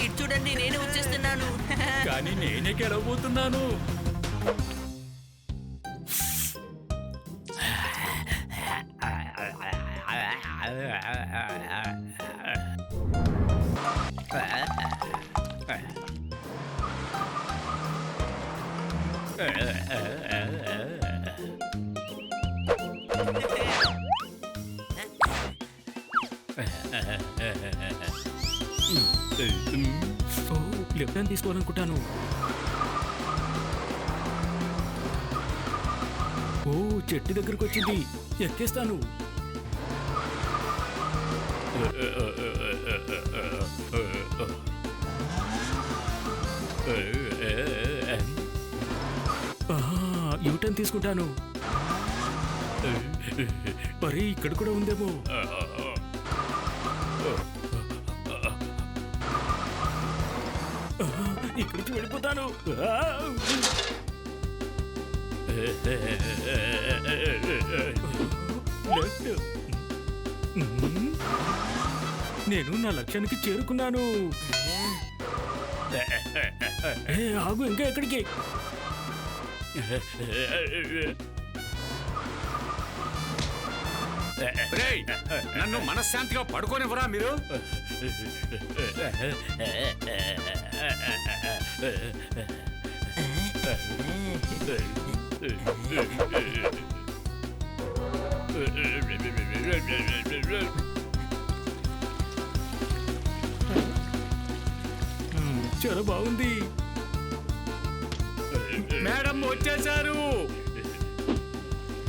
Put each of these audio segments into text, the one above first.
ఇటు చూడండి, నేనే వచ్చేస్తున్నాను. కానీ నేనే గెలవబోతున్నాను. Left hand తీసుకోవాలనుకుంటాను. ఓ చెట్టు దగ్గరకు వచ్చింది, ఎక్కేస్తాను. యూటర్న్ తీసుకుంటాను. మరి ఇక్కడ కూడా ఉందేమో. ఇక్కడ నుంచి వెళ్ళిపోతాను. నేను నా లక్ష్యానికి చేరుకున్నాను. ఆగు, ఇంకా ఎక్కడికి? నన్ను మనశ్శాంతిగా పడుకోనివ్వరా మీరు? చాలా బాగుంది. మేడం వచ్చేసారు.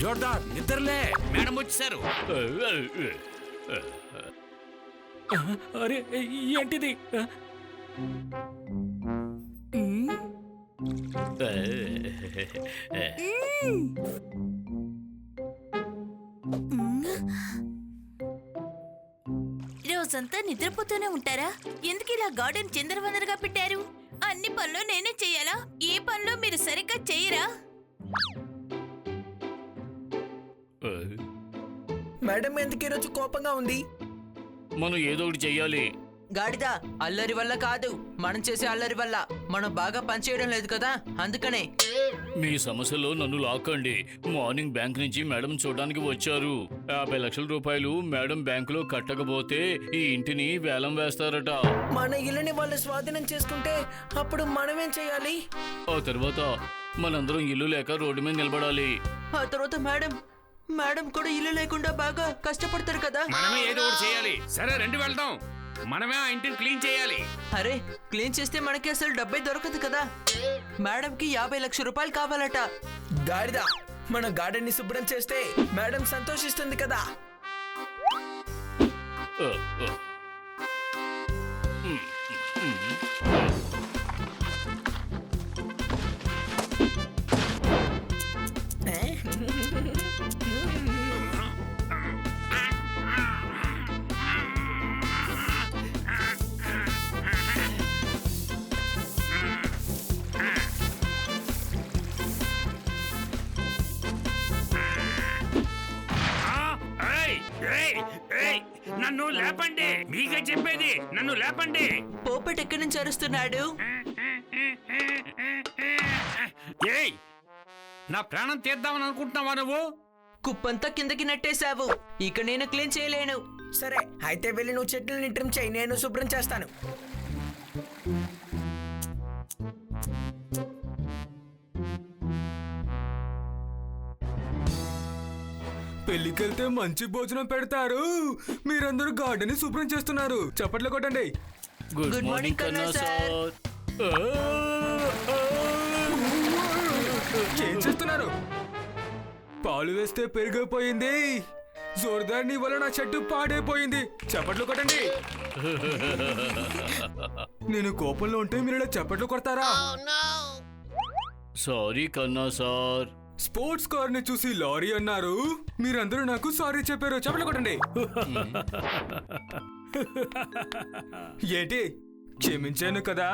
జోర్దార్ నిద్రలే, మేడం వచ్చేసారు. అరే ఏంటిది? రోజంతా నిద్రపోతూనే ఉంటారా? ఎందుకు ఇలా గార్డెన్ చిందరవందరగా పెట్టారు? అన్ని పనులు నేనే చెయ్యాలా? ఏ పనులు మీరు సరిగ్గా చెయ్యరా? మేడం ఎందుకు ఈరోజు కోపంగా ఉంది? మనం ఏదో ఒకటి చెయ్యాలి. గాడిద, అల్లరి వల్ల కాదు, మనం చేసే అల్లరి వల్ల. మనం బాగా పనిచేయడం లేదు కదా, అందుకనే. మీ సమస్యలో నన్ను లాక్కండి. మార్నింగ్ బ్యాంక్ నుంచి మేడం చూడడానికి వచ్చారు. 50 లక్షల రూపాయలు మేడం బ్యాంకులో కట్టకపోతే ఈ ఇంటిని వేలం వేస్తారట. మన ఇల్లుని వాళ్ళు స్వాధీనం చేసుకుంటే అప్పుడు మనమేం చేయాలి? ఆ తర్వాత మనందరం ఇల్లు లేక రోడ్డు మీద నిలబడాలి. ఆ తర్వాత మేడం కూడా ఇల్లు లేకుండా బాగా కష్టపడతారు కదా. మనమే ఏదో ఒకటి చేయాలి. సరే రండి వెళ్దాం. మనమే ఆ ఇంటిని క్లీన్ చేయాలి. అరే, క్లీన్ చేస్తే మనకి అసలు డబ్బే దొరకదు కదా. మేడంకి 50 లక్షల రూపాయలు కావాలట. గాడిద, మన గార్డెన్ ని శుభ్రం చేస్తే మేడం సంతోషిస్తుంది కదా. ఆ, ఆ. నన్ను లేపండి, మీకే చెప్పేది, నన్ను లేపండి. పోపెట్ ఎక్కడి నుంచి అరుస్తున్నాడు? ఏయ్, నా ప్రాణం తీద్దామని అనుకుంటున్నావా నువ్వు? కుప్పంతా కిందకి నెట్టేశావు, ఇక నేను క్లీన్ చేయలేను. సరే, అయితే వెళ్ళి నువ్వు చెట్లని ట్రిమ్ చేయి, నేను శుభ్రం చేస్తాను. పెళ్లికెళ్తే మంచి భోజనం పెడతారు. మీరందరూ గార్డెన్ ని శుభ్రం చేస్తున్నారు. చప్పట్లు కొట్టండి. గుడ్ మార్నింగ్ కన్నా సార్. ఏం చేస్తున్నారు? పాలు వేస్తే పెరిగిపోయింది. జోర్దార్ నీ వల్ల నా చెట్టు పాడైపోయింది. చప్పట్లు కొట్టండి. నేను కోపంలో ఉంటే మీరు ఇలా చప్పట్లు కొడతారా? సారీ కన్నా సార్. స్పోర్ట్స్ కార్ ని చూసి లారీ అన్నారు. మీరందరూ నాకు సారీ చెప్పారు. చప్పట్లు కొట్టండి. ఏంటి, క్షమించాను కదా?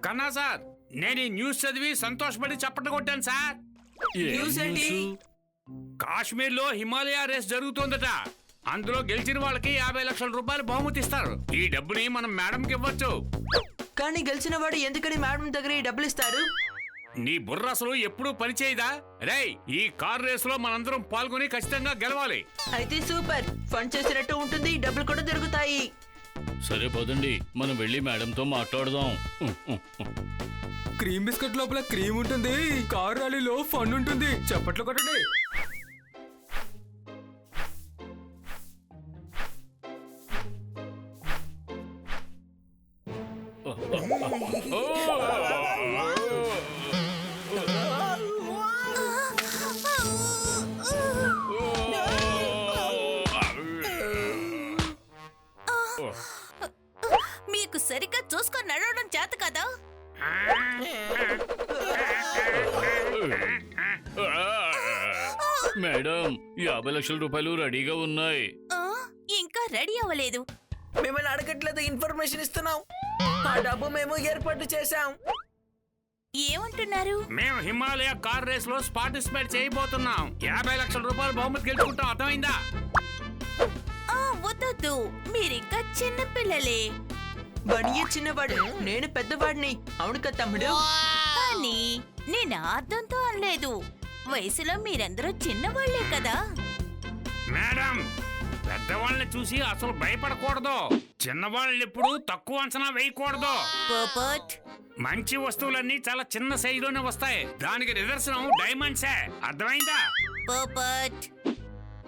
కన్నా సార్, నేను ఈ న్యూస్ చదివి సంతోషపడి చప్పట్లు కొట్టాను సార్. న్యూస్ ఏంటి? కాశ్మీర్ లో హిమాలయ రేస్ జరుగుతోందట. అందులో గెలిచిన వాళ్ళకి 50 లక్షల రూపాయలు బహుమతి ఇస్తారు. ఈ డబ్బుని మనం మేడంకి ఇవ్వచ్చు. కానీ గెలిచిన వాడు ఎందుకని మేడం దగ్గర ఈ డబ్బులు ఇస్తాడు? నీ బుర్ర అసలు ఎప్పుడూ పనిచేయదా? రేయ్, ఈ కార్ రేస్ లో మనందరం పాల్గొని ఖచ్చితంగా గెలవాలి. అయితే సూపర్, ఫండ్ చేసినట్టు ఉంటుంది, డబ్బులు కూడా దొరుకుతాయి. సరే పదండి, మనం వెళ్ళి మేడంతో మాట్లాడదాం. క్రీమ్ బిస్కెట్ లోపల క్రీమ్ ఉంటుంది, కార్ ర్యాలీలో ఫన్ ఉంటుంది. చప్పట్లు కొట్టండి. మీకు సరిగ్గా చూసుకొని నడవడం చేత కదా? మేడం, 50 లక్షల రూపాయలు రెడీగా ఉన్నాయి. ఆ, ఇంకా రెడీ అవ్వలేదు. మిమ్మల్ని అడగట్లేదు, ఇన్ఫర్మేషన్ ఇస్తున్నాం. ఆ డబ్బు మేము ఏర్పాటు చేశాం. ఏమంటున్నారు? మేము హిమాలయ కార్ రేస్ లో పార్టిసిపేట్ చేయబోతున్నాం. 50 లక్షల రూపాయలు బహుమతి గెలుచుకుంటాం, అర్థమైందా? వద్దొద్దు, మీరింకా చిన్న పిల్లలే. బనియే చిన్నవాడు, నేను పెద్దవాడిని. అవును కదా తమ్ముడు? కానీ నేను అర్థంతో అనలేదు. వయసులో మీరందరూ చిన్నవాళ్లే కదా. మేడం, పెద్దవాళ్ళని చూసి అసలు భయపడకూడదు. చిన్నవాళ్ళని ఎప్పుడు తక్కువ అంచనా వేయకూడదు. పోపట్, మంచి వస్తువులన్నీ చాలా చిన్న సైజులోనే వస్తాయి. దానికి నిదర్శనం డైమండ్సే, అర్థమైందా? పోపట్.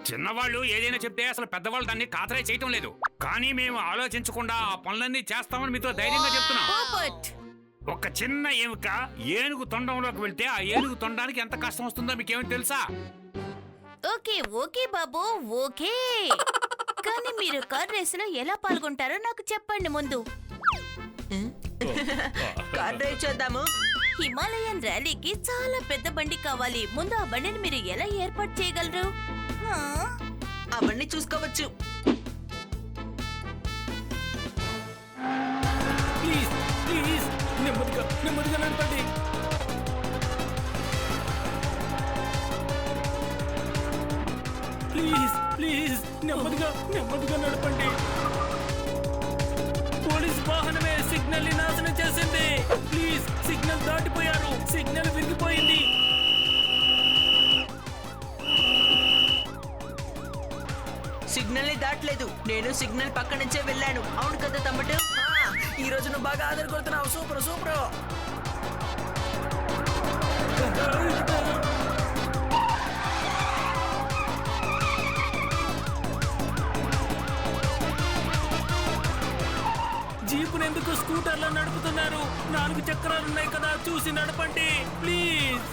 చిన్నవాళ్ళు ఏదైనా చెప్తే అసలు పెద్దవాళ్ళు దాన్ని ఖాతరే చేయటం లేదు. కానీ మేము ఆలోచించకుండా ఆ పనులన్నీ చేస్తామని మీతో ధైర్యంగా చెప్తున్నాం. పోపట్. ఒక చిన్న ఎముక ఏనుగు తొండంలోకి వెళ్తే ఆ ఏనుగు తొండానికి ఎంత కష్టం వస్తుందో మీకేమీ తెలుసా? ఓకే ఓకే బాబు, ఓకే. కానీ మీరు కార్ రేసులో ఎలా పాల్గొంటారో నాకు చెప్పండి ముందు. కార్ డ్రైవ్ చేద్దాము. హిమాలయన్ ర్యాలీకి చాలా పెద్ద బండి కావాలి. ముందు ఆ బండిని మీరు ఎలా ఏర్పాటు చేయగలరు? అవన్నీ చూసుకోవచ్చు. ప్లీజ్ ప్లీజ్, నెమ్మదిగా నెమ్మదిగా నడపండి. ప్లీజ్ ప్లీజ్, నెమ్మదిగా నెమ్మదిగా నడపండి. పోలీస్ వాహనమే సిగ్నల్ ని నాశనం చేసింది. ప్లీజ్, సిగ్నల్ దాటిపోయారు, సిగ్నల్ విరిగిపోయింది. సిగ్నల్ ని దాటలేదు, నేను సిగ్నల్ పక్క నుంచే వెళ్ళాను. అవును కదా తమ్ముడు? ఈ రోజు నువ్వు బాగా ఆదరగొడుతున్నావు. Super super. జీపును ఎందుకు స్కూటర్లో నడుపుతున్నారు? 4 చక్రాలు ఉన్నాయి కదా, చూసి నడపండి ప్లీజ్.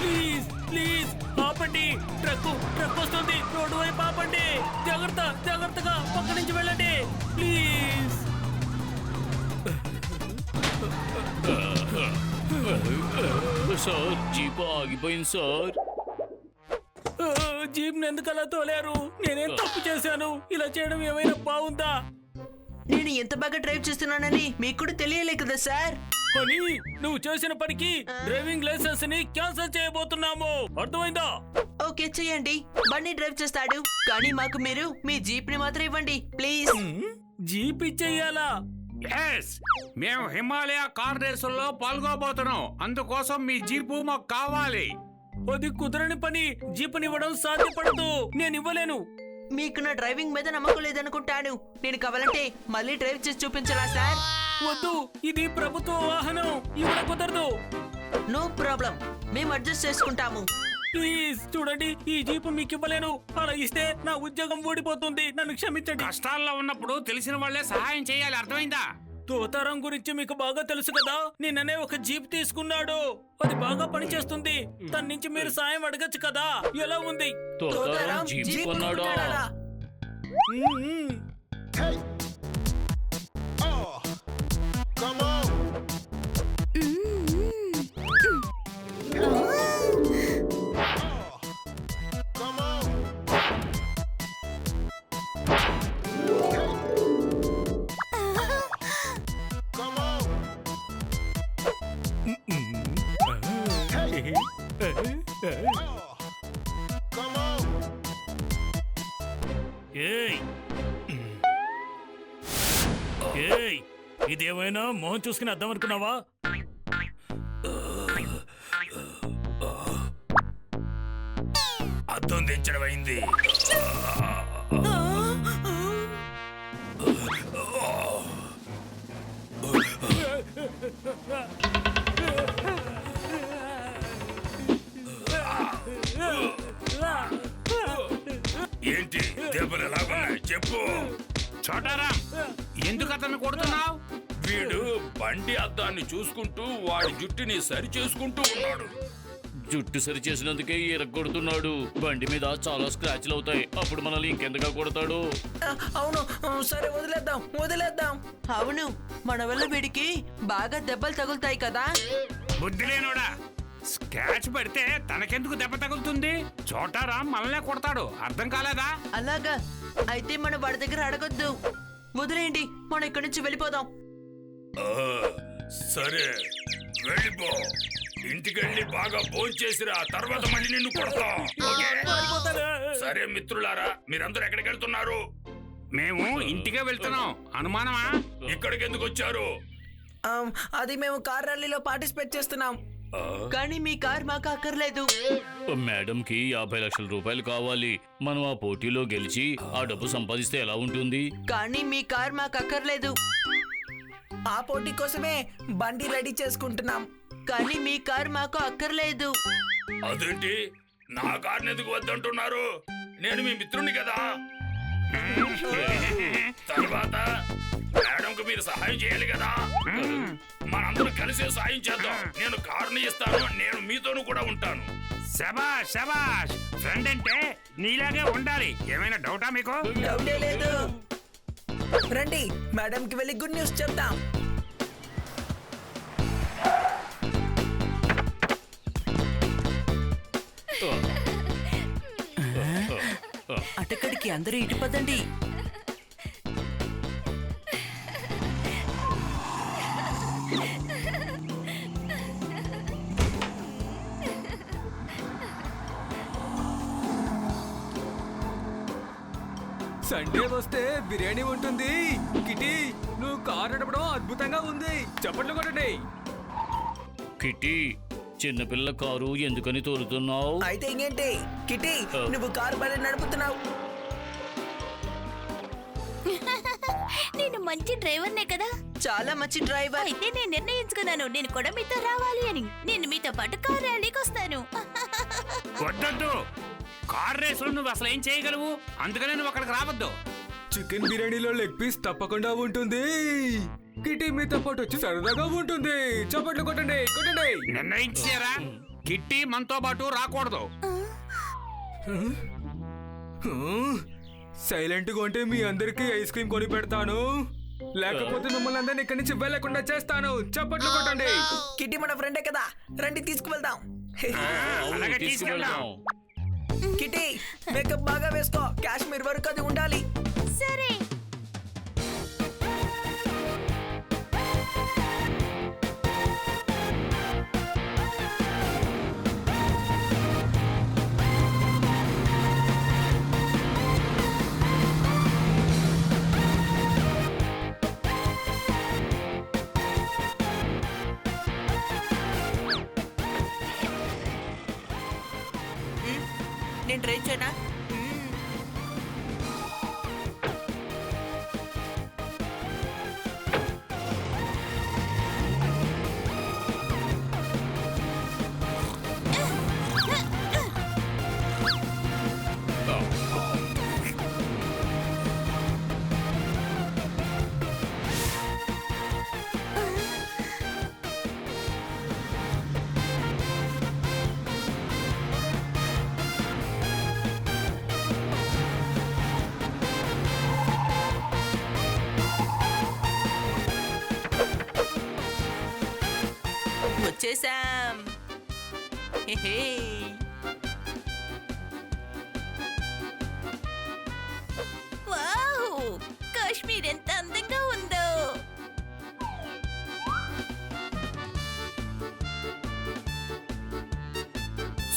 ప్లీజ్ ప్లీజ్ ఆపండి. ట్రక్ వస్తుంది, రోడ్డు వైపు ఆపండి. జాగ్రత్తగా పక్క నుంచి వెళ్ళండి ప్లీజ్. సార్, జీప్ ఆగిపోయింది సార్. జీప్ ఎందుకు అలా తోలారు? నేనేం తప్పు చేశాను? ఇలా చేయడం ఏమైనా బాగుందా? నేను ఎంత బాగా డ్రైవ్ చేస్తున్నానని మీకు కూడా తెలియలే కదా సార్. అని నువ్వు చేసిన పనికి డ్రైవింగ్ లైసెన్స్ ని క్యాన్సిల్ చేయబోతున్నాము, అర్థమైందా? ఓకే చేయండి, బండి డ్రైవ్ చేస్తాడు. కానీ మాకు మీరు మీ జీప్ ని మాత్రం ఇవ్వండి ప్లీజ్. జీప్ ఇచ్చేయాలా? ఎస్, మేము హిమాలయ కార్ రేసుల్లో పాల్గొబోతున్నాం. అందుకోసం మీ జీపు మాకు కావాలి. అది కుదరని పని. జీపునివ్వడం సాధ్యపడదు, నేను ఇవ్వలేను. మీకు నా డ్రైవింగ్ మీద నమ్మకం లేదనుకుంటాను. నేను కావాలంటే మళ్ళీ డ్రైవ్ చేసి చూపించరా సార్? వద్దు, ఇది ప్రభుత్వ వాహనం, ఇవ్వడం కుదరదు. నో ప్రాబ్లం, మేము అడ్జస్ట్ చేసుకుంటాము. ప్లీజ్ చూడండి, ఈ జీపు మీకు ఇవ్వలేను. అలా ఇస్తే నా ఉద్యోగం ఊడిపోతుంది, నన్ను క్షమించండి. కష్టాల్లో ఉన్నప్పుడు తెలిసిన వాళ్లే సహాయం చేయాలి, అర్థమైందా? తోతారం గురించి మీకు బాగా తెలుసు కదా. నిన్ననే ఒక జీప్ తీసుకున్నాడు, అది బాగా పనిచేస్తుంది. దాని నుంచి మీరు సాయం అడగచ్చు కదా. ఎలా ఉంది? తోతారం jeep కొన్నాడా? Come on. Come on. ఏయ్ ఏయ్ ఇదేమైనా మోహన్ చూసుకుని అర్థం అనుకున్నావా? అద్దం దించడం అయింది. ఏంటి దెబ్బలు ఎలాగున్నాయి చెప్పు. చోటారాం, ఎందుకు అతన్ని కొడుతున్నావు? వీడు బండి అద్దాన్ని చూసుకుంటూ వాడి జుట్టుని సరి చేసుకుంటూ ఉన్నాడు. జుట్టు సరి చేసినందుకే ఎరగొడుతున్నాడు. బండి మీద చాలా స్క్రాచ్లు అవుతాయి. అప్పుడు మనల్ని ఇంకెంతగా కొడతాడు. అవును, సరే వదిలేద్దాం. అవును, మన వల్ల వీడికి బాగా దెబ్బలు తగులుతాయి కదా. బుద్ధి లేనోడా, స్క్రాచ్ పడితే తనకెందుకు దెబ్బ తగులుతుంది? చోటారాం మనల్నే కొడతాడు, అర్థం కాలేదా? అలాగా అయితే మనం వాడి దగ్గర అడగొద్దు. వదిలేయండి, మనం ఇక్కడి నుంచి వెళ్ళిపోదాం. సరే వెళ్ళిపో. ఇంటికెళ్ళి బాగా భోంచేసిరా, తర్వాత మళ్ళీ నిన్ను కొడతా. సరే మిత్రులారా, మీరందరూ ఎక్కడికి వెళ్తున్నారు? మేము ఇంటికే వెళ్తున్నాం. అనుమానమా? ఇక్కడికి ఎందుకు వచ్చారు? అది మేము కార్ ర్యాలీలో పార్టిసిపేట్ చేస్తున్నాం. కానీ మీ కార్ మాకు అక్కర్లేదు. మేడంకి 50 లక్షల రూపాయలు కావాలి. మనం ఆ పోటీలో గెలిచి ఆ డబ్బు సంపాదిస్తే ఎలా ఉంటుంది? కానీ మీ కార్ మాకు అక్కర్లేదు. ఆ పోటీ కోసమే బండి రెడీ చేసుకుంటున్నాం. కానీ మీ కార్ మాకు అక్కర్లేదు. అదేంటి, నా కార్ని ఎందుకు వద్దంటున్నారు? నేను మీ మిత్రుని కదా. తర్వాత మేడంకు మీరు సహాయం చేయాలి కదా. మనందరం కలిసి సాయం చేద్దాం. నేను కారుని ఇస్తాను, నేను మీతోను కూడా ఉంటాను. శబాష్ శబాష్, ఫ్రెండ్ అంటే నీలాగే ఉండాలి. ఏమైనా డౌటా మీకు? డౌటే లేదు. రండి, మేడంకి వెళ్ళి గుడ్ న్యూస్ చెప్తాం. అటక్కడికి అందరూ ఇటు పదండి. సండే వస్తే బిర్యానీ ఉంటుంది. కిటీ, నువ్వు కారు నడపడం అద్భుతంగా ఉంది. చప్పట్లు కొట్టండి. కిట్టి, చిన్నపిల్ల కారు ఎందుకని తోలుతున్నావు? అయితే ఇంకేంటి కిటీ, నువ్వు కారు బలి నడుపుతున్నావు. నేను మంచి డ్రైవర్నే కదా. చాలా మంచి డ్రైవర్. అయితే నేను నిర్ణయించుకున్నాను, నేను కూడా మీతో రావాలి అని. నేను మీతో పాటు కార్ ర్యాలీకి వస్తాను. వద్దొద్దు, కార్ రేసులు నువ్వు అసలు ఏం చేయగలవు? అందుకనే నువ్వు అక్కడికి రావద్దు. చికెన్ బిర్యానీలో లెగ్ పీస్ తప్పకుండా ఉంటుంది. కిటీ మీతో పాటు వచ్చి సరదాగా ఉంటుంది. చప్పట్లు కొట్టండి కొట్టండి. నిర్ణయించారా? కిట్టి మనతో పాటు రాకూడదు. సైలెంట్ గా ఉంటే మీ అందరికి ఐస్ క్రీమ్ కొని పెడతాను, లేకపోతే మిమ్మల్ని అందరినీ ఇక్కడి నుంచి వెళ్ళకుండా చేస్తాను. చప్పట్లు కొట్టండి. కిటీ మన ఫ్రెండే కదా, రండి తీసుకువెళ్దాం. అలాగే తీసుకెళ్దాం. కిటీ, మేకప్ బాగా వేసుకో, కాశ్మీర్ వరకు అది ఉండాలి. సరే. నేను ట్రై చేయనా? వచ్చేసాం. వావ్, కాశ్మీర్ ఎంత అందంగా ఉందో.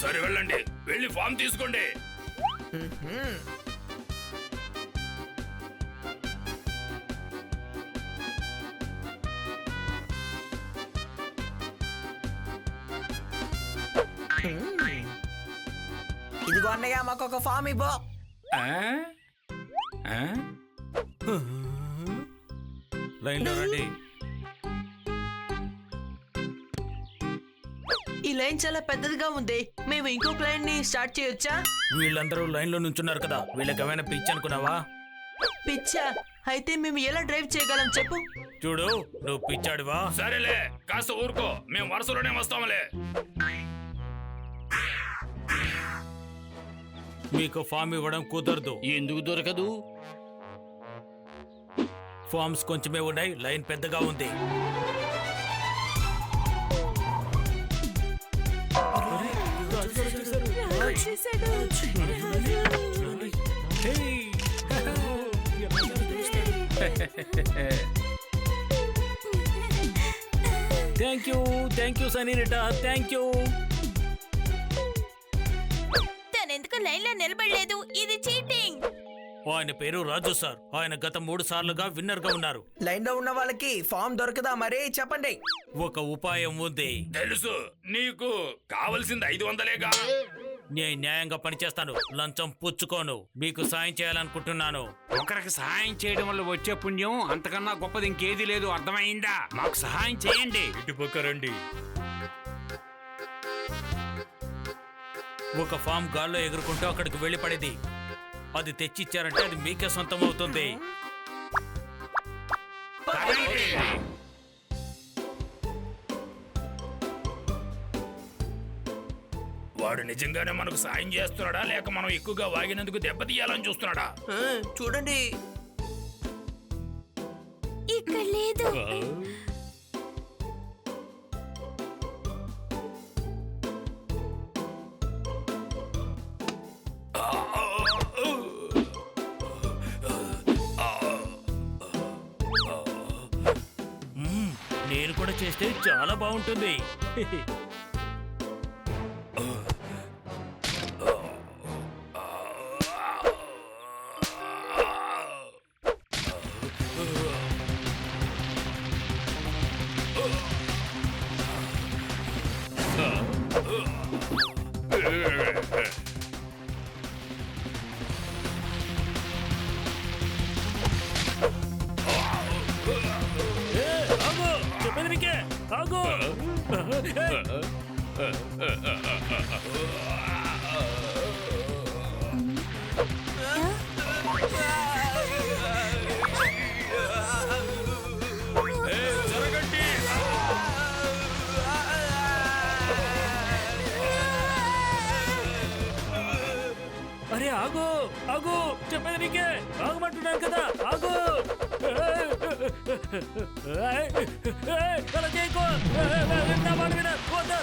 సరే వెళ్ళండి, వెళ్ళి ఫామ్ తీసుకోండి. ఇదిగో అన్నయ్య మాకు ఒక ఫామ్ ఇవ్వు. ఆ? ఆ? లైన్లో రండి. ఈ లైన్ చాలా పెద్దదిగా ఉంది. మేము ఇంకొక లైన్ ని స్టార్ట్ చేయొచ్చా? వీళ్ళందరూ లైన్లో నుంచున్నారు కదా, వీళ్ళకి ఏమైనా పిచ్చి అనుకున్నావా? పిచ్చా? అయితే మేము ఎలా డ్రైవ్ చేయగలం చెప్పు. చూడు, నువ్వు పిచ్చాడివా? సరేలే, కాస్త ఊరుకో, మేము వరుసలోనే వస్తాంలే. మీకు ఫామ్ ఇవ్వడం కుదరదు. ఎందుకు దొరకదు? ఫామ్స్ కొంచెమే ఉన్నాయి, లైన్ పెద్దగా ఉంది. Thank you senorita, thank you. తనెందుకు లైన్ లో నిలబడలేదు? ఇది చీటింగ్. ఆయన పేరు రాజు సార్. ఆయన గత 3 సార్లుగా విన్నర్ గా ఉన్నారు. లైన్ లో ఉన్న వాళ్ళకి ఫామ్ దొరకదా మరి? చెప్పండి. ఒక ఉపాయం ఉంది. తెలుసు, నీకు కావలసింది 500లేగా. నేను న్యాయంగా పనిచేస్తాను, లంచం పుచ్చుకోను. మీకు సాయం చేయాలనుకుంటున్నాను. ఒకరికి సహాయం చేయడం వల్ల వచ్చే పుణ్యం అంతకన్నా గొప్పది ఇంకేది లేదు. అర్థమైందా? మాకు సహాయం చేయండి. ఇటుపక్క రండి. ఒక ఫామ్ గాల్లో ఎగురుకుంటూ అక్కడికి వెళ్లి పడేది. అది తెచ్చిచ్చారంటే అది మీకే సొంతం అవుతుంది. వాడు నిజంగానే మనకు సాయం చేస్తున్నాడా, లేక మనం ఎక్కువగా వాగినందుకు దెబ్బతీయాలని చూస్తున్నాడా? చూడండి. ఇక్కడ లేదు. నేను కూడా చేస్తే చాలా బాగుంటుంది. అరే ఆగు ఆగు, చెప్పేది నీకే. ఆగమంటున్నాను కదా, ఆగు. అలా చేయకు. నా మాట విను. వద్దు.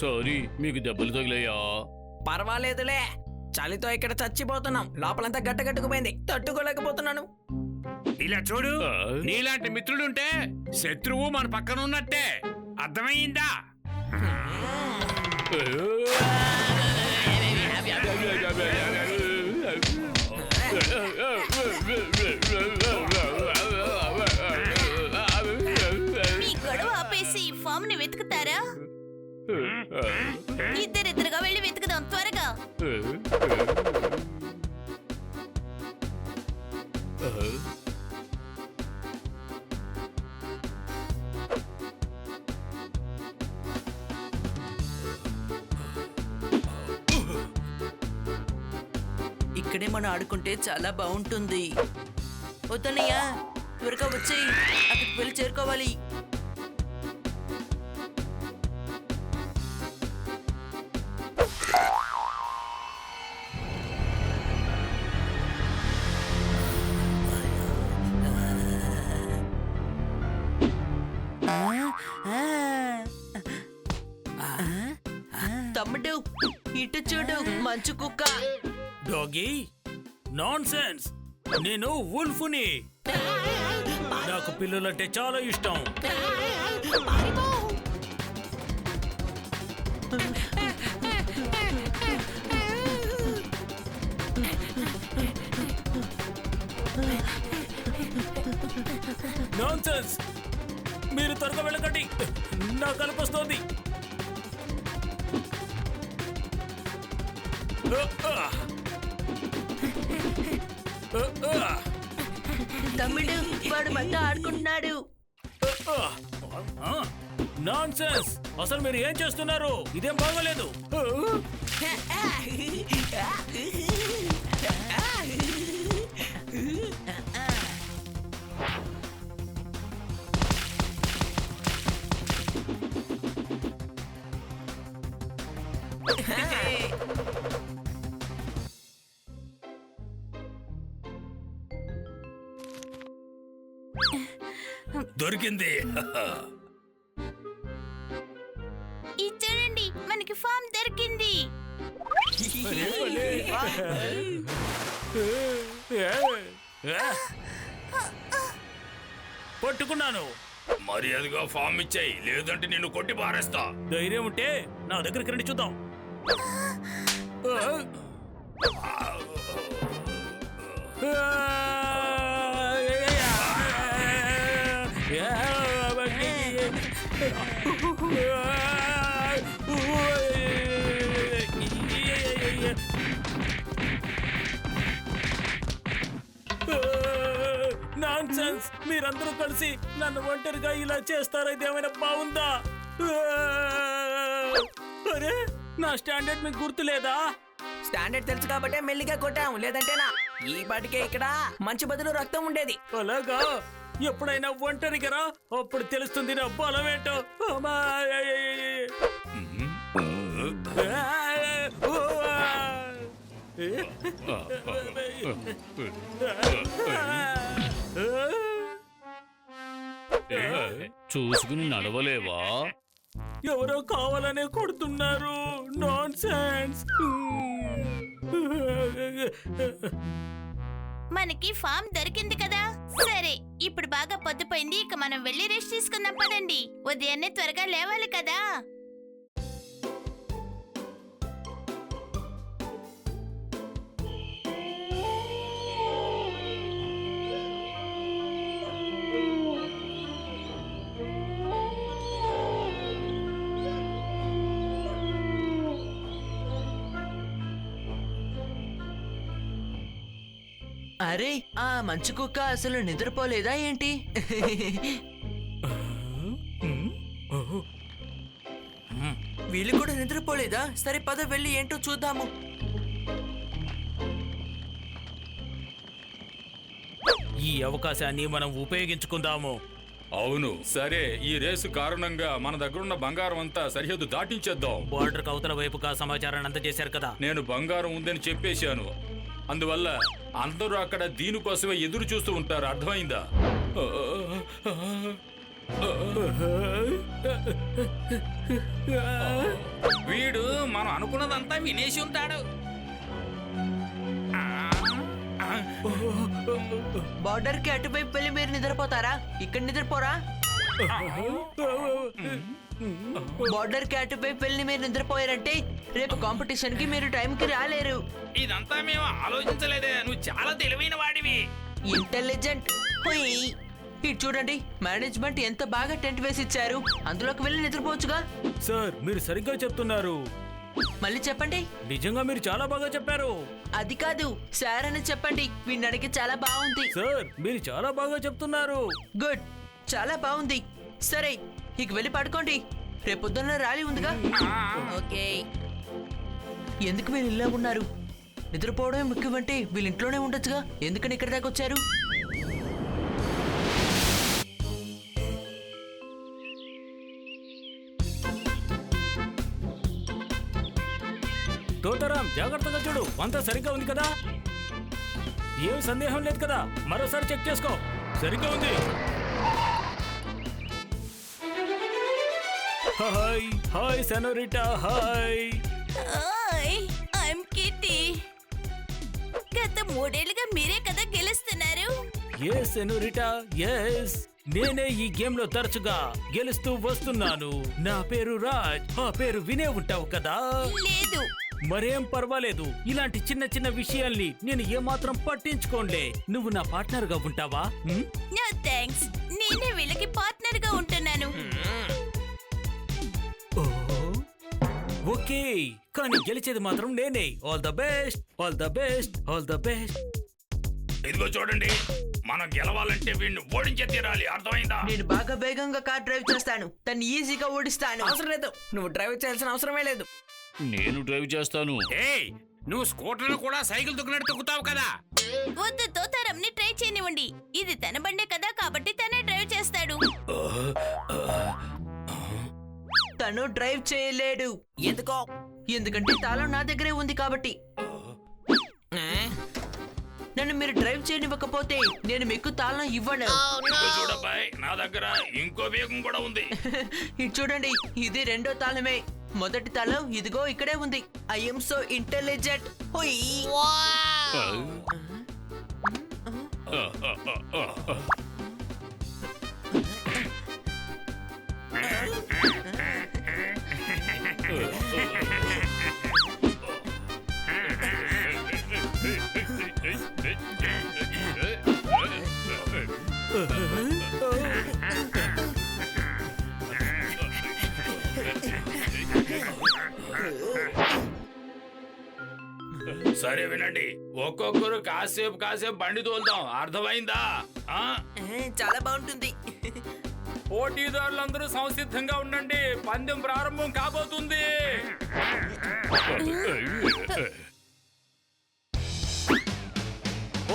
సారీ, మీకు దెబ్బలు తగిలాయా? పర్వాలేదులే, చలితో ఇక్కడ చచ్చిపోతున్నాం. లోపలంతా గట్టగట్టుకుపోయింది, తట్టుకోలేకపోతున్నాను. ఇలా చూడు, నీలాంటి మిత్రుడుంటే శత్రువు మన పక్కన ఉన్నట్టే. అర్థమైందా? మీ గొడవ ఆపేసి ఈ ఫామ్ ని వెతుకుతారా? ఇద్దరిద్దరుగా వెళ్ళి వెతుకుదాం త్వరగా. ఇక్కడే మనం ఆడుకుంటే చాలా బాగుంటుంది. వద్దన్నయ్యా, త్వరగా వచ్చేయి, అక్కడికి వెళ్ళి చేరుకోవాలి. తమ్ముడు ఇటు చూడు మంచు కుక్క. Doggy non sense. నేను వుల్ఫ్ని. నాకు పిల్లలంటే చాలా ఇష్టం. Non sense. మీరు త్వరగా వెళ్ళకండి, నా కలుపు వస్తోంది. తమ్ముడు వాడు మనతో ఆడుకుంటున్నాడు. Nonsense. అసలు మీరు ఏం చేస్తున్నారు? ఇదేం బాగోలేదు. దొరికింది. ఇది చూడండి, మనకి ఫామ్ దొరికింది. పట్టుకున్నాను. మర్యాదగా ఫామ్ ఇచ్చాయి, లేదంటే నిన్ను కొట్టి పారేస్తా. ధైర్యం ఉంటే నా దగ్గరికి రండి, చూద్దాం. నాన్సెన్స్. మీరందరూ కలిసి నన్ను ఒంటరిగా ఇలా చేస్తారా? ఇదేమైనా బాగుందా? అరే, నా స్టాండర్డ్ మీకు గుర్తు లేదా? స్టాండర్డ్ తెలుసు కాబట్టే మెల్లిగా కొట్టాం, లేదంటేనా ఈ పాటికే ఇక్కడ మంచి బదులు రక్తం ఉండేది. అలాగా? ఎప్పుడైనా ఒంటరిగా రా, అప్పుడు తెలుస్తుంది నా బలం ఏంటో. అమ్మా! చూసుకుని నడవలేవా? ఎవరో కావాలనే కొడుతున్నారు. Non sense. మనకి ఫామ్ దొరికింది కదా. సరే, ఇప్పుడు బాగా పొద్దుపోయింది, ఇక మనం వెళ్ళి రెస్ట్ తీసుకుందాం పదండి. ఉదయాన్నే త్వరగా లేవాలి కదా. అరే, ఆ మంచు కుక్క అసలు నిద్రపోలేదా ఏంటి? వీళ్ళు కూడా నిద్రపోలేదా? సరే పద వెళ్ళి ఏంటో చూద్దాము. ఈ అవకాశాన్ని మనం ఉపయోగించుకుందాము. అవును, సరే. ఈ రేసు కారణంగా మన దగ్గరున్న బంగారం అంతా సరిహద్దు దాటించేద్దాం. బార్డర్ అవతల వైపుగా సమాచారాన్ని అందజేశారు కదా. నేను బంగారం ఉందని చెప్పేశాను. అందువల్ల అందరూ అక్కడ దీనికోసమే ఎదురు చూస్తూ ఉంటారు. అర్థమైందా? వీడు మనం అనుకున్నదంతా వినేసి ఉంటాడు. బార్డర్ కి అటువైపు వెళ్ళి మీరు నిద్రపోతారా? ఇక్కడ నిద్రపోరా? బార్డర్ కి అటువైపు వెళ్ళి మీరు నిద్రపోయారంటే రేపు కాంపిటీషన్ కి మీరు టైం కి రాలేరు. ఇదంతా మేము ఆలోచించలేదే. నువ్వు చాలా తెలివైన వాడివి. ఇంటెలిజెంట్. ఇటు చూడండి, మేనేజ్మెంట్ ఎంత బాగా టెంట్ వేసి ఇచ్చారు. అందులోకి వెళ్ళి నిద్రపోవచ్చుగా. సార్, మీరు సరిగ్గా చెప్తున్నారు. మళ్ళీ చెప్పండి. నిజంగా మీరు చాలా బాగా చెప్పారు. అది కాదు, సార్ అని చెప్పండి. వీడిని అడిగి చాలా బాగుంది. సార్, మీరు చాలా బాగా చెప్తున్నారు. గుడ్, చాలా బాగుంది. సరే, ఇక వెళ్ళి పడుకోండి. రేపు పొద్దున్న ర్యాలీ ఉందిగా. ఓకే. ఎందుకు వీళ్ళు ఇలా ఉన్నారు? నిద్రపోవడమే ముఖ్యమంటే వీళ్ళు ఇంట్లోనే ఉండొచ్చుగా. ఎందుకని ఇక్కడ దాకా వచ్చారు? తోటరాం, జాగ్రత్తగా చూడు. అంతా సరిగ్గా ఉంది కదా? ఏం సందేహం లేదు కదా? మరోసారి చెక్ చేసుకో. సరిగ్గా ఉంది. Hi hi senorita hi. I'm kitty. గత 3 ఏళ్లుగా మీరే కదా గెలుస్తున్నారు. ఎస్ సెనోరిటా ఎస్, నేనే ఈ గేమ్ లో తరచుగా గెలుస్తూ వస్తున్నాను. నా పేరు రాజ్. ఆ పేరు వినే ఉంటావు కదా. లేదు. మరేం పర్వాలేదు, ఇలాంటి చిన్న చిన్న విషయాల్ని నేను ఏమాత్రం పట్టించుకోంలే. నువ్వు నా పార్ట్నర్ గా ఉంటావా? No thanks. నేనే వీళ్ళకి పార్ట్నర్ గా ఉంటున్నాను. ఓకే, కానీ గెలిచేది మాత్రం నేనే. All the best, all the best, all the best. ఇదిగో చూడండి, మనం గెలవాలంటే వీడిని ఓడించే తీరాలి, అర్థమైందా? నేను బాగా వేగంగా కార్ డ్రైవ్ చేస్తాను, తను ఈజీగా ఓడిస్తాను. అవసరం లేదు, నువ్వు డ్రైవ్ చేయాల్సిన అవసరమే లేదు. నేను డ్రైవ్ చేస్తాను. ఏయ్, నువ్వు స్కూటర్లు కూడా సైకిల్ తొక్కినట్టు తొక్కుతావు కదా. వద్దు, తోతారంని ట్రై చేయనివ్వండి. ఇది తన బండే కదా, కాబట్టి తనే డ్రైవ్ చేస్తాడు. తను డ్రైవ్ చేయలేడు. ఎందుకో? ఎందుకంటే తాళం నా దగ్గరే ఉంది కాబట్టి. ఆ? నన్ను మీరు డ్రైవ్ చేయనివ్వకపోతే నేను మీకు తాళం ఇవ్వను. ఇదిగో చూడబ్బాయ్, నా దగ్గర ఇంకో వేగం కూడా ఉంది. ఇది చూడండి, ఇది రెండో తాళమే. మొదటి తాళం ఇదిగో ఇక్కడే ఉంది. I'm so intelligent. సరే వినండి, ఒక్కొక్కరు కాసేపు కాసేపు బండి తోలుదాం, అర్థమైందా? ఆ? చాలా బాగుంటుంది. పోటీదారులందరూ సంసిద్ధంగా ఉండండి, పందెం ప్రారంభం కాబోతుంది.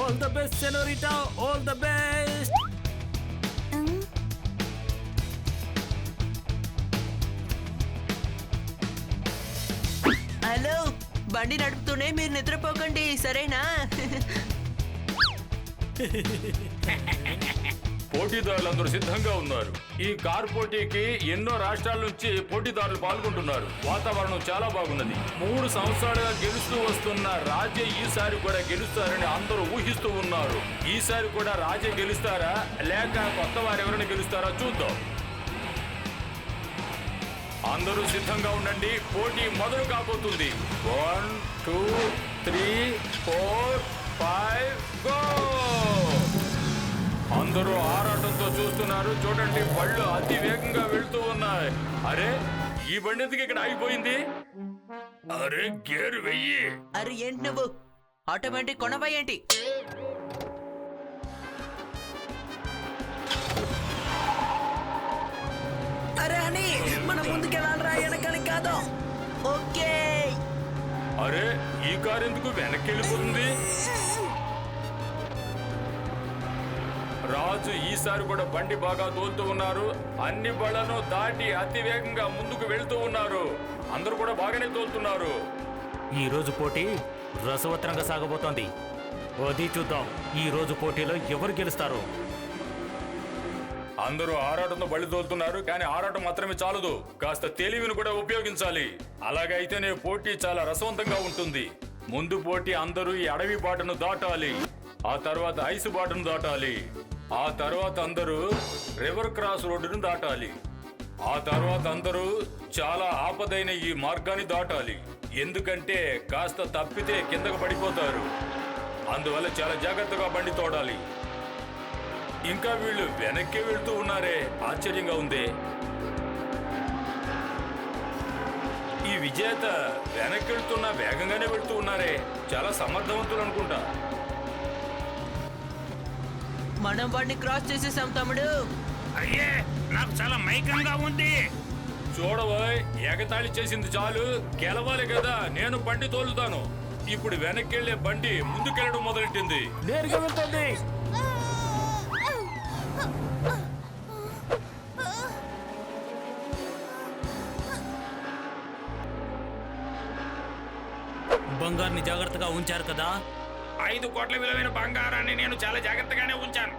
All the best senorita, all the best. Hello, బండి నడుపుతూనే మీరు నిద్రపోకండి, సరేనా? పోటీదారులందరూ సిద్ధంగా ఉన్నారు. ఈ కార్ పోటీకి ఎన్నో రాష్ట్రాల నుంచి పోటీదారులు పాల్గొంటున్నారు. వాతావరణం చాలా బాగున్నది. 3 సంవత్సరాలుగా గెలుస్తూ వస్తున్న రాజే ఈసారి కూడా గెలుస్తారని అందరూ ఊహిస్తూ ఉన్నారు. ఈసారి కూడా రాజే గెలుస్తారా లేక కొత్త వారు ఎవరైనా గెలుస్తారా చూద్దాం. అందరూ సిద్ధంగా ఉండండి, పోటీ మొదలు కాబోతుంది. 1 2 3 4 5 గో! అందరూ ఆరాటంతో చూస్తున్నారు. చూడండి, బళ్ళు అతి వేగంగా వెళ్తూ ఉన్నాయి. అరే, ఈ బండి ఎందుకు ఇక్కడ ఆగిపోయింది? అరే, గేరు వెయ్యి. అరే ఏంటి నువ్వు ఆటోమేటిక్ కొనవా ఏంటి? అరే అని మనం ముందుకెళ్ళాలరా, వెనకాలి కాదు. ఓకే. అరే, ఈ కారు ఎందుకు వెనక్కి వెళ్ళిపోతుంది? రాజు ఈసారి కూడా బండి బాగా తోలుతూ ఉన్నారు. అన్ని బళ్లను దాటి అతి వేగంగా ముందుకు వెళ్తూ ఉన్నారు. అందరూ కూడా బాగానే తోలుతున్నారు. ఈ రోజు పోటీ రసవత్తరంగా సాగబోతోంది. అది చూద్దాం, ఈ రోజు పోటీలో ఎవరు గెలుస్తారు. అందరూ ఆరాటంతో బళ్ళు తోలుతున్నారు, కానీ ఆరాటం మాత్రమే చాలదు, కాస్త తెలివిని కూడా ఉపయోగించాలి. అలాగైతేనే పోటీ చాలా రసవంతంగా ఉంటుంది. ముందు పోటీ అందరూ ఈ అడవి బాటను దాటాలి, ఆ తర్వాత ఐసు బాటను దాటాలి, ఆ తర్వాత అందరూ రివర్ క్రాస్ రోడ్డును దాటాలి, ఆ తర్వాత అందరూ చాలా ఆపదైన ఈ మార్గాన్ని దాటాలి. ఎందుకంటే కాస్త తప్పితే కిందకు పడిపోతారు. అందువల్ల చాలా జాగ్రత్తగా బండి తోడాలి. ఇంకా వీళ్ళు వెనక్కి వెళ్తూ ఉన్నారే, ఆశ్చర్యంగా ఉంది. ఈ విజేత వెనక్కి వెళ్తున్నా వేగంగానే వెళ్తూ ఉన్నారే, చాలా సమర్థవంతులు అనుకుంటా. మనం వాడిని క్రాస్ చేసేసాం తమ్ముడు. అయ్యే, నాకు చాలా మైకంగా ఉంది. చూడబోయ్, ఎగతాళి చేసింది చాలు, గెలవాలి కదా. నేను బండి తోలుతాను. ఇప్పుడు వెనక్కి వెళ్లే బండి ముందుకెళ్ళడం మొదలెట్టింది. నేరుగా వెళ్తుంది. బంగారుని జాగ్రత్తగా ఉంచారు కదా. 5 కోట్ల విలువైన బంగారాన్ని నేను చాలా జాగ్రత్తగానే ఉంచాను.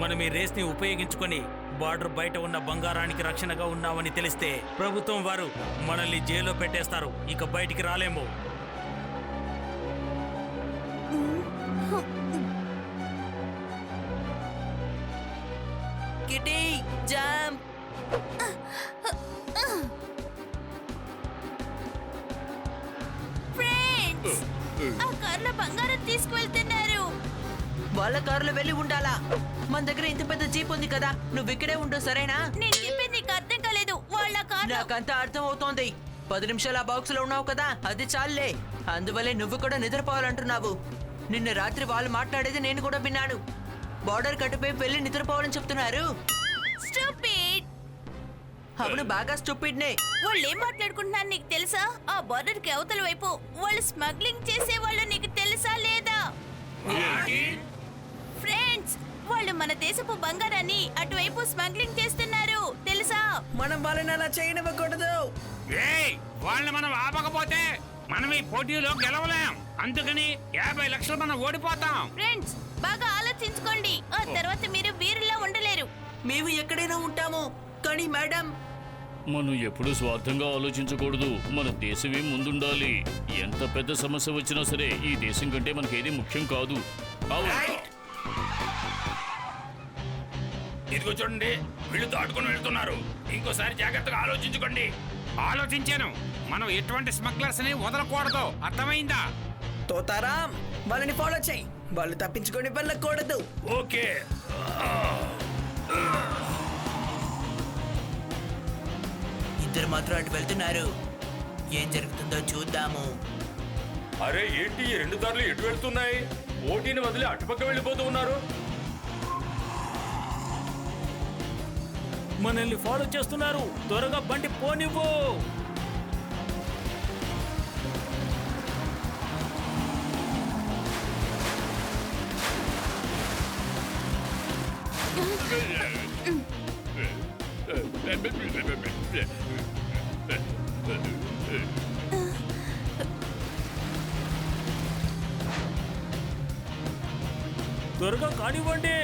మనం ఈ రేస్ ని ఉపయోగించుకొని బార్డర్ బయట ఉన్న బంగారానికి రక్షణగా ఉన్నామని తెలిస్తే ప్రభుత్వం వారు మనల్ని జైల్లో పెట్టేస్తారు. ఇక బయటికి రాలేము. Kitty jump. ఫ్రెండ్స్, ఆ కార్లో బంగారం తీసుకువెళ్తున్నారు. వాళ్ళ కారులో వెళ్ళి ఉండాలా? మన దగ్గర ఇంత పెద్ద జీప్ ఉంది కదా, నువ్వు ఇక్కడే ఉండు సరేనా? నేను చెప్పింది నీకు అర్థం కాలేదు. వాళ్ళ కార్లో నాకంతా అర్థం అవుతోంది. 10 నిమిషాలు ఆ బాక్స్ లో ఉన్నావు కదా, అది చాలులే. అందువల్లే నువ్వు కూడా నిద్రపోవాలంటున్నావు. నిన్న రాత్రి వాళ్ళు మాట్లాడేది నేను కూడా విన్నాను. బార్డర్ కట్టుపై వెళ్ళి నిద్రపోవాలని చెప్తున్నారు. స్టూపిడ్. అవును, బాగా స్టూపిడ్నే. వాళ్ళు ఏం మాట్లాడుకుంటున్నారు నీకు తెలుసా? ఆ బార్డర్ కి అవతల వైపు వాళ్ళు స్మగ్లింగ్ చేసే వాళ్ళు నీకు తెలుసా లేదా? ఫ్రెండ్స్, వాళ్ళు మన దేశపు బంగారాన్ని అటువైపు స్మగ్లింగ్ చేస్తున్నారు తెలుసా? మనం వాళ్ళని అలా చేయనివ్వకూడదు. ఏయ్, వాళ్ళని మనం ఆపకపోతే మనం ఈ పోటీలో గెలవలేం. అందుకని 50 లక్షలు మనం ఓడిపోతాం. ఫ్రెండ్స్, బాగా ఆలోచించుకోండి. ఆ తర్వాత మీరు వీరులా ఉండలేరు. మేము ఎక్కడైనా ఉంటాము, కానీ మేడం మనం ఎప్పుడూ స్వార్థంగా ఆలోచించకూడదు. మన దేశమే ముందుండాలి. ఎంత పెద్ద సమస్య వచ్చినా సరే ఈ దేశం కంటే మనకేది ముఖ్యం కాదు. అవును. ఇదిగో చూడండి, వీళ్ళు దాటుకుని వెళ్తున్నారు. ఇంకోసారి జాగ్రత్తగా ఆలోచించుకోండి. ఆలోచించాను. మనం ఎటువంటి స్మగ్లర్స్ ని వదలకూడదు. అర్థమైందా? తోతారాం, వాళ్ళని ఫాలో చేయి. వాళ్ళు తప్పించుకొని వెళ్ళకూడదు. ఓకే. ఇద్దరు మాత్రం అటు వెళ్తున్నారు. ఏం జరుగుతుందో చూద్దాము. అరే ఏంటి ఈ 2 దారులు ఎటు వెళ్తున్నాయి? ఓటీని వదిలి అటుపక్క వెళ్ళిపోతూ ఉన్నారు. మనల్ని ఫాలో చేస్తున్నారు. త్వరగా బండి పోనివ్వు. త్వరగా కానివ్వండి.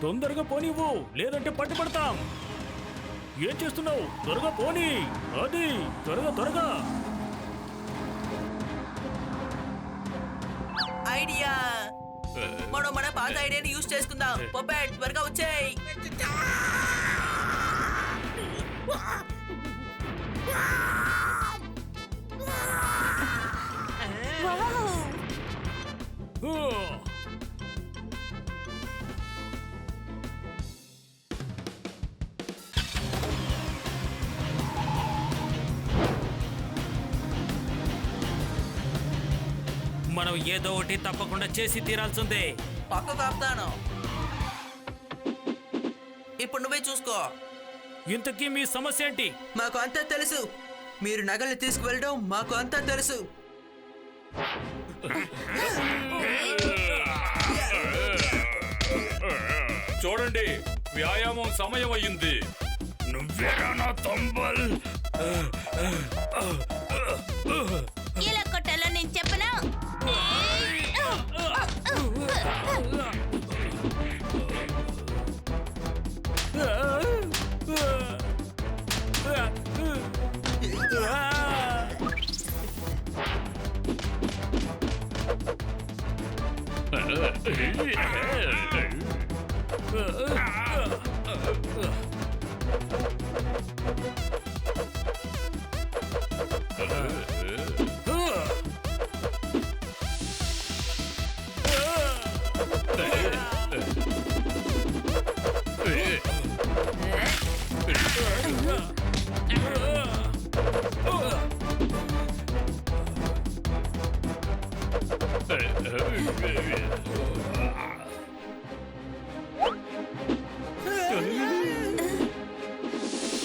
తొందరగా పోనివ్వు, లేదంటే పట్టుబడతాం. ఏం చేస్తున్నావు? త్వరగా పోనీ. అది త్వరగా త్వరగా. ఐడియా, మనం మన పాత ఐడియాని యూజ్ చేసుకుందాం. పొపెట్ త్వరగా వచ్చేయ్. మనం ఏదో ఒకటి తప్పకుండా చేసి తీరాల్సిందే. పక్క కాపుతాను. ఇప్పుడు నువ్వే చూసుకో. ఇంతకీ మీ సమస్య ఏంటి? మాకు అంతా తెలుసు. మీరు నగల్ని తీసుకువెళ్ళడం మాకు అంతా తెలుసు. చూడండి, వ్యాయామం సమయం అయ్యింది. నువ్వేరా నా తంబల్? ఇలా కొట్టాలో నేను చెప్పనా?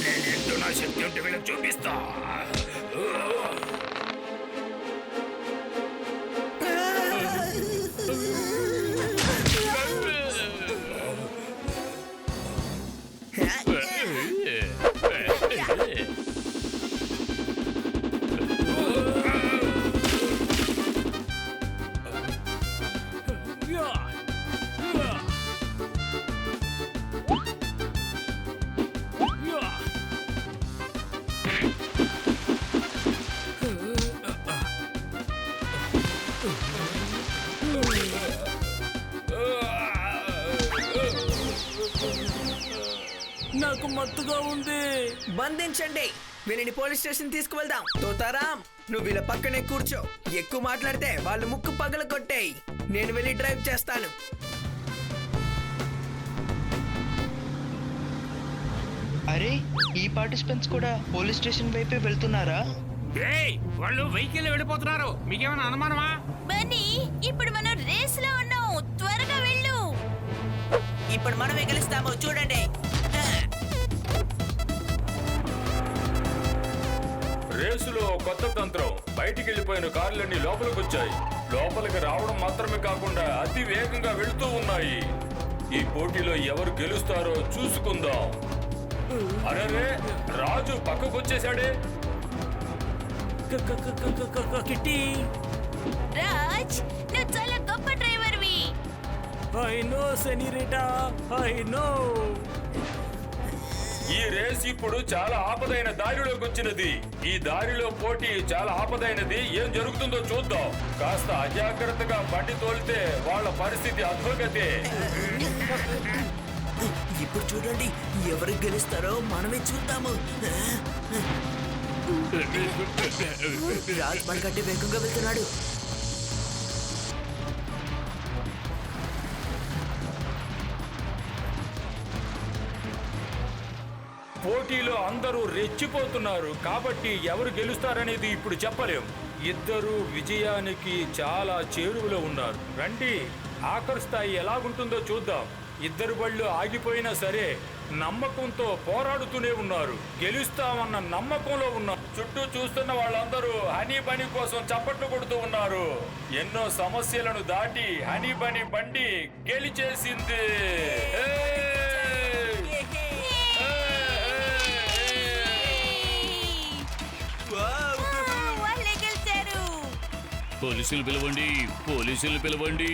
నేనేంటో నా శక్తి ఉంటే వీళ్ళకి చూపిస్తా. నాకు మత్తుగా ఉంది. బంధించండి. వీళ్ళని పోలీస్ స్టేషన్ తీసుకువెళ్దాం. తోతారాం, నువ్వు వీళ్ళ పక్కనే కూర్చో. ఎక్కువ మాట్లాడితే వాళ్ళు ముక్కు పగల కొట్టేయి. నేను వెళ్ళి డ్రైవ్ చేస్తాను. అరే, ఈ పార్టిసిపెంట్స్ కూడా పోలీస్ స్టేషన్ వైపే వెళ్తున్నారా? ఏయ్, వాళ్ళు వెహికల్ వెళ్ళిపోతున్నారు. మీకేమైనా అనుమానమా? బన్నీ, ఇప్పుడు మనం రేస్ లో ఉన్నాం. త్వరగా వెళ్ళు. ఇప్పుడు మనమే గెలుస్తాము, చూడండి. రేసులో కొత్త తంత్రం. బయటికి వెళ్ళిపోయిన కార్లన్నీ లోపలికి వచ్చాయి. లోపలికి రావడం మాత్రమే కాకుండా అతి వేగంగా వెళుతూ ఉన్నాయి. ఈ పోటీలో ఎవరు గెలుస్తారో చూసుకుందాం. అరే, రాజు పక్కకు వచ్చేసాడే. కిట్టి, రాజ్, నువ్వు చాలా గొప్ప డ్రైవర్వి. I know senorita, I know. ఈ రేస్ ఇప్పుడు చాలా ఆపదైన దారిలోకి వచ్చినది. ఈ దారిలో పోటీ చాలా ఆపదైనది. ఏం జరుగుతుందో చూద్దాం. కాస్త అజాగ్రత్తగా బండి తోలితే వాళ్ళ పరిస్థితి అధోగతే. ఇప్పుడు చూడండి, ఎవరు గెలుస్తారో మనమే చూద్దాము. రాజ్ మనకంటే వేగంగా వెళ్తున్నాడు. పోటీలో అందరూ రెచ్చిపోతున్నారు. కాబట్టి ఎవరు గెలుస్తారనేది ఇప్పుడు చెప్పలేం. ఇద్దరు విజయానికి చాలా చేరువలో ఉన్నారు. రండి, ఆఖరి స్థాయి ఎలాగుంటుందో చూద్దాం. ఇద్దరు బళ్ళు ఆగిపోయినా సరే నమ్మకంతో పోరాడుతూనే ఉన్నారు. గెలుస్తామన్న నమ్మకంలో ఉన్నారు. చుట్టూ చూస్తున్న వాళ్ళందరూ హనీ బనీ కోసం చప్పట్లు కొడుతూ ఉన్నారు. ఎన్నో సమస్యలను దాటి హనీ బనీ బండి గెలిచేసింది. వాళ్ళే గెలిచారు. పోలీసులు పిలవండి, పోలీసులు పిలవండి.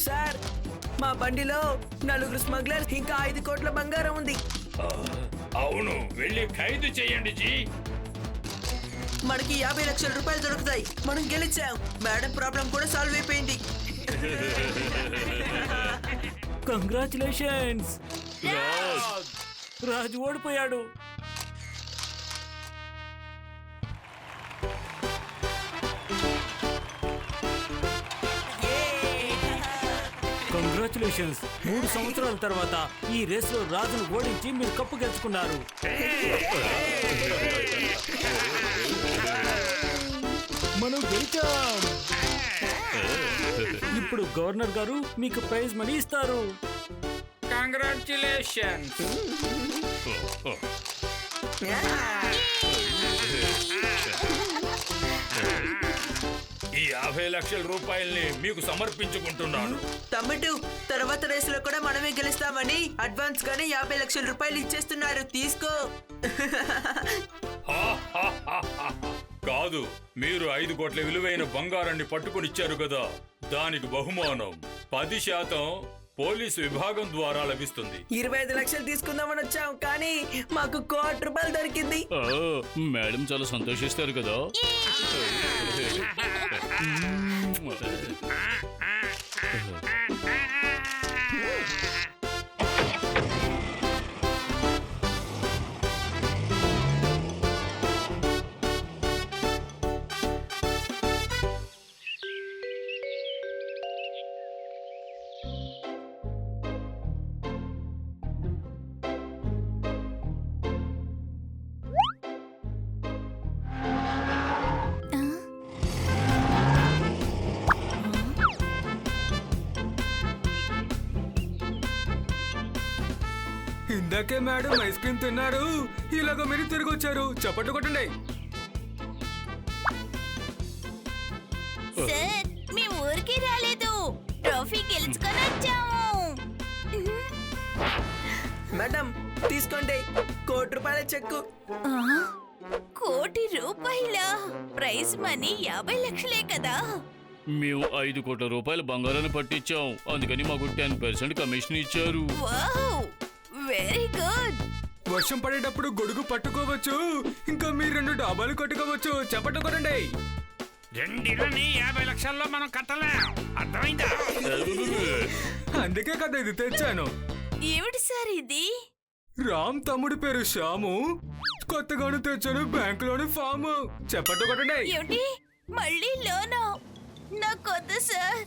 సార్, మా బండిలో 4 స్మగ్లర్స్ ఇంకా 5 కోట్ల బంగారం ఉంది. అవును, వెళ్ళి ఖైదు చేయండి జీ. మనకి 50 లక్షల రూపాయలు దొరుకుతాయి. మనం గెలిచాం. మేడం ప్రాబ్లం కూడా సాల్వ్ అయిపోయింది. కంగ్రాచులేషన్స్. రాజు ఓడిపోయాడు. కంగ్రాచులేషన్స్. 3 సంవత్సరాల తర్వాత ఈ రేస్ లో రాజును ఓడించి మీరు కప్పు గెలుచుకున్నారు. మనం గెలిచాం. ఇప్పుడు గవర్నర్ గారు మీకు ప్రైజ్ మనీ ఇస్తారు. కంగ్రాచులేషన్స్. ఈ 50 లక్షల రూపాయల్ని మీకు సమర్పించుకుంటున్నాను. తమ్ముడు, తర్వాత రేసులో కూడా మనమే గెలుస్తామని అడ్వాన్స్ గానే 50 లక్షల రూపాయలు ఇచ్చేస్తున్నారు. తీసుకో. కాదు, మీరు 5 కోట్ల విలువైన బంగారాన్ని పట్టుకుని ఇచ్చారు కదా, దానికి బహుమానం 10% పోలీసు విభాగం ద్వారా లభిస్తుంది. 25 లక్షలు తీసుకుందామని వచ్చాం, కానీ మాకు 1 కోటి రూపాయలు దొరికింది. మేడం చాలా సంతోషిస్తారు కదా. ఇందాకే మేడం ఐస్ క్రీమ్ తిన్నారు. ఇలాగ మీరు తిరిగి వచ్చారు. చప్పట్లు కొట్టండి. సార్, మేము ఊరికి రాలేదు. ట్రోఫీ గెలుచుకొని వచ్చాము. మేడం, తీసుకోండి. 1 కోటి రూపాయల చెక్కు. ₹1 కోటి ప్రైజ్ మనీ 50 లక్షలే కదా. మేము 5 కోట్ల రూపాయల బంగారాన్ని పట్టించాం. అందుకని మాకు 10% కమిషన్ ఇచ్చారు. Wow, very good. వర్షం పడేటప్పుడు గొడుగు పట్టుకోవచ్చు. ఇంకా మీరు 2 డాబాలు కొట్టుకోవచ్చు. చప్పట్లు కొట్టండి. రెండిళ్ళని 50 లక్షల్లో మనం కట్టలేం. అర్థమైందా? అందుకే కదా ఇది తెచ్చాను. ఏమిటి సార్ ఇది? రామ్ తమ్ముడి పేరు శ్యాము. కొత్తగాను తెచ్చాను బ్యాంకులోని ఫాము. చెప్పట్టు కొట్టండి. ఏమిటి మళ్ళీ లోనా? నాకు వద్దు సార్.